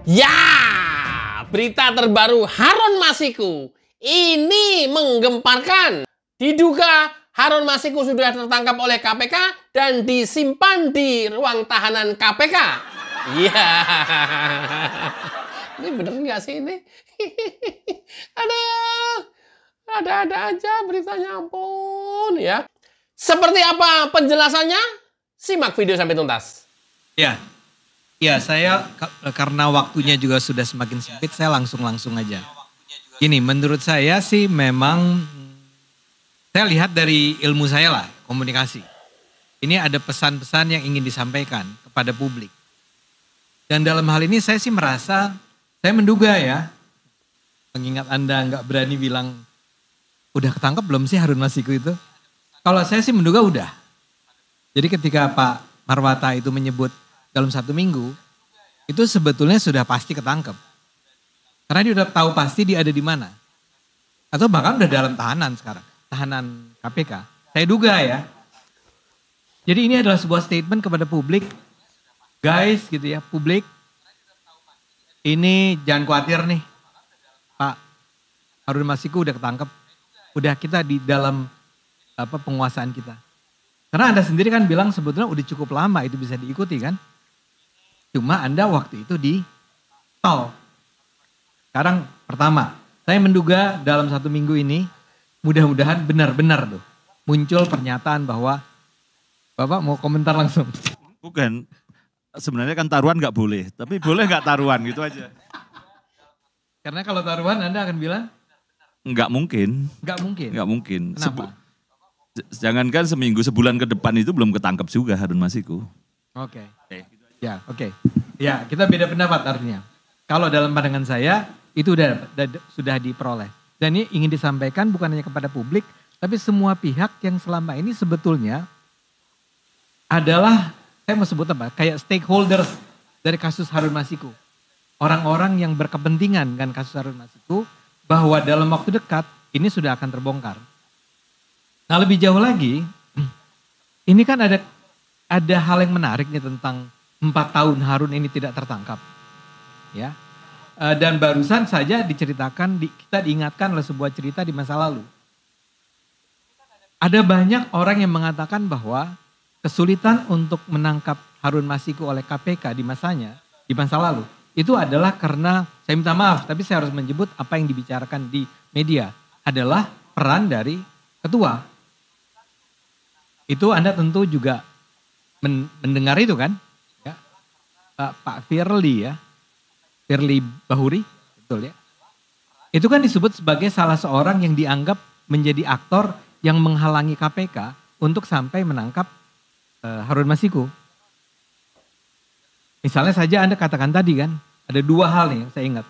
Ya, berita terbaru Harun Masiku ini menggemparkan. Diduga Harun Masiku sudah tertangkap oleh KPK dan disimpan di ruang tahanan KPK. Iya. Ini bener nggak sih ini? Aduh, ada-ada aja beritanya, ampun ya. Seperti apa penjelasannya? Simak video sampai tuntas. Ya, saya karena waktunya juga sudah semakin sempit, saya langsung aja. Gini, menurut saya sih memang, saya lihat dari ilmu saya lah, komunikasi. Ini ada pesan-pesan yang ingin disampaikan kepada publik. Dan dalam hal ini saya sih merasa, saya menduga ya, mengingat Anda nggak berani bilang, udah ketangkep belum sih Harun Masiku itu? Kalau saya sih menduga udah. Jadi ketika Pak Marwata itu menyebut dalam 1 minggu, itu sebetulnya sudah pasti ketangkep. Karena dia udah tahu pasti dia ada di mana. Atau bahkan udah dalam tahanan sekarang, tahanan KPK. Saya duga ya. Jadi ini adalah sebuah statement kepada publik. Guys gitu ya, publik. Ini jangan khawatir nih, Pak Harun Masiku udah ketangkep. Udah kita di dalam penguasaan kita. Karena Anda sendiri kan bilang sebetulnya udah cukup lama itu bisa diikuti kan. Cuma Anda waktu itu di tol. Sekarang pertama, saya menduga dalam 1 minggu ini mudah-mudahan benar-benar tuh muncul pernyataan bahwa Bapak mau komentar langsung. Bukan, sebenarnya kan taruhan nggak boleh, tapi boleh nggak taruhan gitu aja. Karena kalau taruhan Anda akan bilang? Nggak mungkin. Nggak mungkin? Nggak mungkin. Kenapa? Jangankan seminggu, sebulan ke depan itu belum ketangkep juga Harun Masiku. Oke. Ya, oke. Ya, kita beda pendapat artinya. Kalau dalam pandangan saya, itu sudah diperoleh. Dan ini ingin disampaikan bukan hanya kepada publik, tapi semua pihak yang selama ini sebetulnya adalah, saya mau sebut apa, kayak stakeholders dari kasus Harun Masiku. Orang-orang yang berkepentingan dengan kasus Harun Masiku, bahwa dalam waktu dekat, ini sudah akan terbongkar. Nah lebih jauh lagi, ini kan ada hal yang menarik nih tentang 4 tahun Harun ini tidak tertangkap. Ya. Dan barusan saja diceritakan, kita diingatkan oleh sebuah cerita di masa lalu. Ada banyak orang yang mengatakan bahwa kesulitan untuk menangkap Harun Masiku oleh KPK di masa lalu, itu adalah karena, saya minta maaf, tapi saya harus menyebut apa yang dibicarakan di media, adalah peran dari ketua. Itu Anda tentu juga mendengar itu kan? Ya. Pak Firly ya. Firly Bahuri, betul ya. Itu kan disebut sebagai salah seorang yang dianggap menjadi aktor yang menghalangi KPK untuk sampai menangkap Harun Masiku. Misalnya saja Anda katakan tadi kan, ada 2 hal nih yang saya ingat.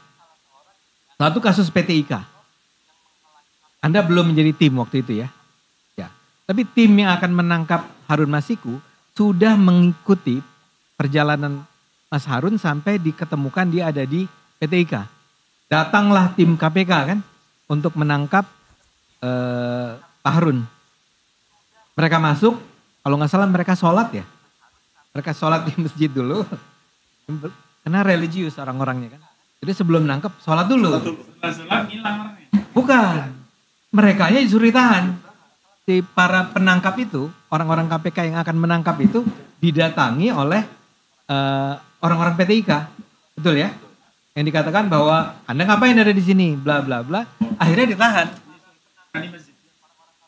Satu kasus PT IKA. Anda belum menjadi tim waktu itu ya. Tapi tim yang akan menangkap Harun Masiku sudah mengikuti perjalanan Mas Harun sampai diketemukan dia ada di PT IKA. Datanglah tim KPK kan untuk menangkap Pak Harun. Mereka masuk, kalau nggak salah mereka sholat ya. Mereka sholat di masjid dulu. Karena religius orang-orangnya kan. Jadi sebelum nangkep sholat dulu. Setelah ngilang orangnya. Bukan. Merekanya disuruh ditahan. Si para penangkap itu, orang-orang KPK yang akan menangkap itu didatangi oleh orang-orang PT IKA. Betul ya? Yang dikatakan bahwa Anda ngapain ada di sini, bla bla bla. Akhirnya ditahan. Ini masjid.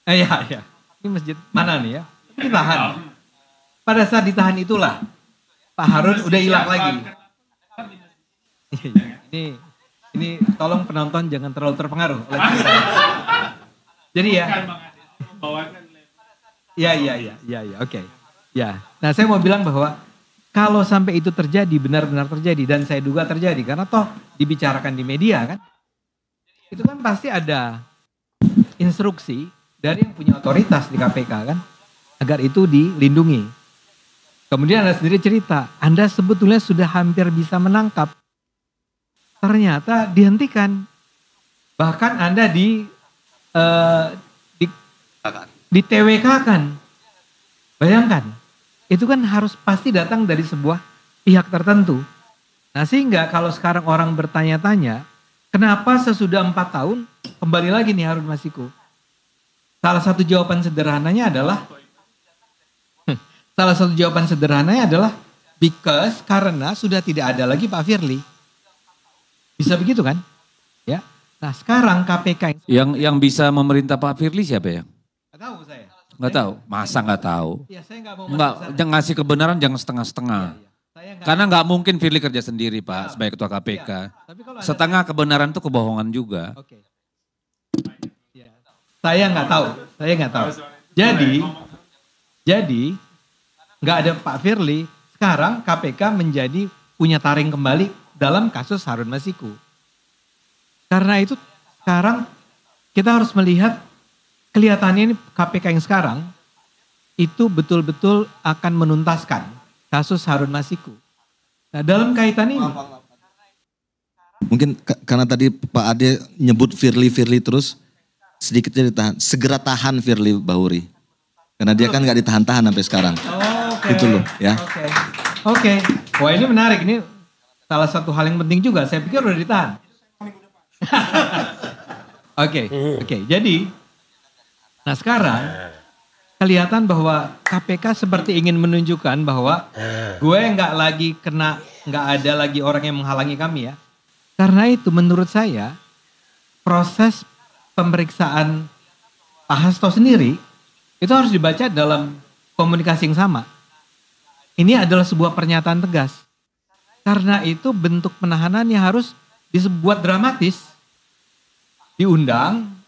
Iya. Ini masjid mana nih ya? Ditahan. Pada saat ditahan itulah Pak Harun udah hilang lagi. Ini tolong penonton jangan terlalu terpengaruh oleh cerita. Jadi ya. Iya, oke. Ya, nah saya mau bilang bahwa kalau sampai itu terjadi, benar-benar terjadi, dan saya duga terjadi, karena toh dibicarakan di media kan, itu kan pasti ada instruksi dari yang punya otoritas di KPK kan, agar itu dilindungi. Kemudian Anda sendiri cerita, Anda sebetulnya sudah hampir bisa menangkap, ternyata dihentikan. Bahkan Anda di TWK-kan. Bayangkan, itu kan harus pasti datang dari sebuah pihak tertentu. Nah sehingga kalau sekarang orang bertanya-tanya, kenapa sesudah 4 tahun kembali lagi nih Harun Masiku? Salah satu jawaban sederhananya adalah karena sudah tidak ada lagi Pak Firly. Bisa begitu kan? Ya. Nah sekarang KPK Yang bisa memerintah Pak Firly siapa ya? nggak tahu saya. Nggak tahu. Masa nggak tahu? Ya saya nggak mau Nggak, masuk ke sana. jangan ngasih kebenaran jangan setengah-setengah. Saya nggak- Karena nggak mungkin Firly kerja sendiri Pak sebagai ketua KPK. Tapi kalau Anda- Setengah kebenaran itu kebohongan juga. Oke. Ya. Saya nggak tahu. Jadi nggak ada Pak Firly. Sekarang KPK menjadi punya taring kembali dalam kasus Harun Masiku. Karena itu sekarang kita harus melihat kelihatannya ini KPK yang sekarang itu betul-betul akan menuntaskan kasus Harun Masiku. Nah dalam kaitan ini, Mungkin karena tadi Pak Ade nyebut Firly terus, sedikitnya ditahan. Segera tahan Firly Bahuri. Karena dia kan nggak ditahan-tahan sampai sekarang. oke. Itu loh, ya. Oke. Wah ini menarik, ini salah satu hal yang penting juga. Saya pikir udah ditahan. Oke. Jadi, nah sekarang kelihatan bahwa KPK seperti ingin menunjukkan bahwa gue nggak ada lagi orang yang menghalangi kami ya. Karena itu menurut saya proses pemeriksaan Pak Hasto sendiri itu harus dibaca dalam komunikasi yang sama. Ini adalah sebuah pernyataan tegas. Karena itu bentuk penahanannya harus dibuat dramatis. Diundang,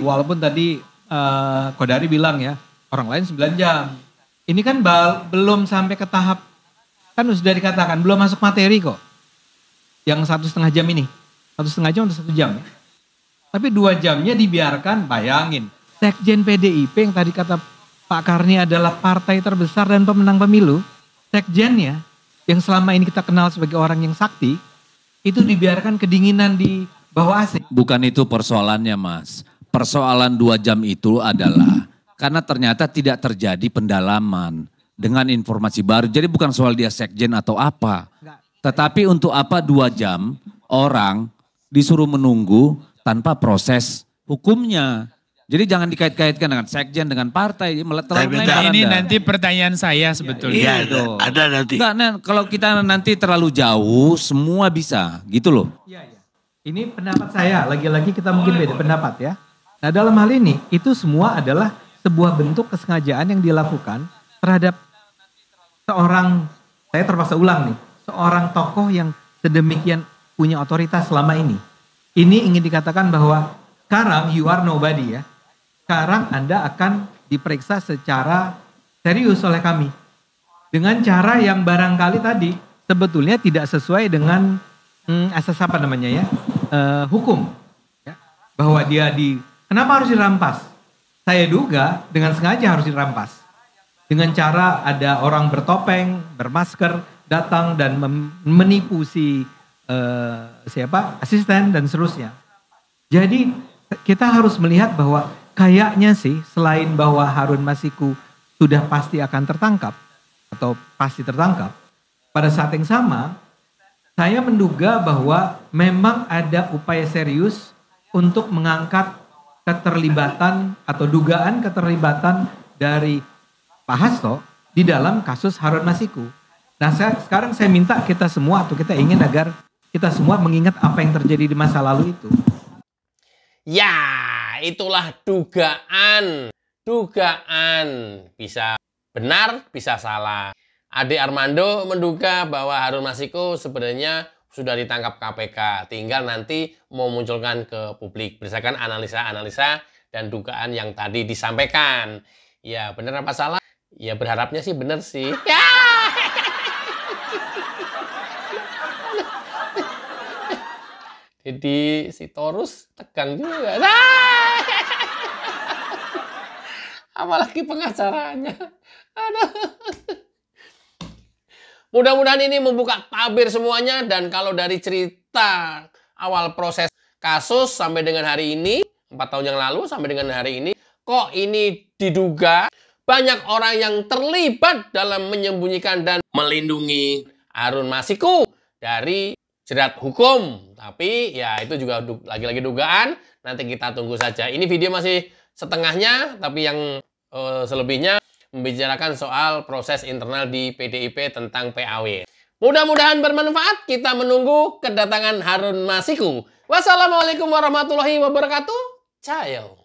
walaupun tadi Kodari bilang ya, orang lain 9 jam. Ini kan belum sampai ke tahap, kan sudah dikatakan, belum masuk materi kok. Yang 1,5 jam ini. 1,5 jam atau 1 jam ya. Tapi 2 jamnya dibiarkan, bayangin. Sekjen PDIP yang tadi kata Pak Karni adalah partai terbesar dan pemenang pemilu. Sekjennya, yang selama ini kita kenal sebagai orang yang sakti, itu dibiarkan kedinginan di bawah AC. Bukan itu persoalannya Mas. Persoalan 2 jam itu adalah karena ternyata tidak terjadi pendalaman dengan informasi baru. Jadi bukan soal dia sekjen atau apa. Tetapi untuk apa 2 jam orang disuruh menunggu tanpa proses hukumnya. Jadi jangan dikait-kaitkan dengan sekjen, dengan partai. Terlalu melebar Ini Anda. nanti pertanyaan saya sebetulnya. Iya Ada, dong. ada nanti. Enggak, kalau kita nanti terlalu jauh, semua bisa. Gitu loh. Iya. Ini pendapat saya, lagi-lagi kita mungkin beda pendapat ya. Nah dalam hal ini, itu semua adalah sebuah bentuk kesengajaan yang dilakukan terhadap seorang, saya terpaksa ulang nih, seorang tokoh yang sedemikian punya otoritas selama ini. Ini ingin dikatakan bahwa sekarang you are nobody ya. Sekarang Anda akan diperiksa secara serius oleh kami. Dengan cara yang barangkali tadi sebetulnya tidak sesuai dengan asas apa namanya ya, hukum. Ya. Bahwa dia kenapa harus dirampas? Saya duga dengan sengaja harus dirampas. Dengan cara ada orang bertopeng, bermasker, datang dan menipu si asisten dan seterusnya. Jadi kita harus melihat bahwa kayaknya sih selain bahwa Harun Masiku sudah pasti akan tertangkap atau pasti tertangkap, pada saat yang sama saya menduga bahwa memang ada upaya serius untuk mengangkat keterlibatan atau dugaan keterlibatan dari Pak Hasto di dalam kasus Harun Masiku. Nah sekarang saya minta kita semua atau kita ingin agar kita semua mengingat apa yang terjadi di masa lalu itu. Ya, itulah dugaan. Dugaan. Bisa benar, bisa salah. Ade Armando menduga bahwa Harun Masiku sebenarnya sudah ditangkap KPK. Tinggal nanti memunculkan ke publik berdasarkan analisa-analisa dan dugaan yang tadi disampaikan. Ya, benar apa salah? Ya, berharapnya sih benar sih. Ya. Jadi si Torus tegang juga. Nah! Apalagi pengacaranya. Aduh. Mudah-mudahan ini membuka tabir semuanya. Dan kalau dari cerita awal proses kasus sampai dengan hari ini, 4 tahun yang lalu sampai dengan hari ini, kok ini diduga banyak orang yang terlibat dalam menyembunyikan dan melindungi Harun Masiku. dari jerat hukum. Tapi ya itu juga lagi-lagi dugaan. Nanti kita tunggu saja. Ini video masih setengahnya, tapi yang selebihnya membicarakan soal proses internal di PDIP tentang PAW. Mudah-mudahan bermanfaat. Kita menunggu kedatangan Harun Masiku. Wassalamualaikum warahmatullahi wabarakatuh. Ciao.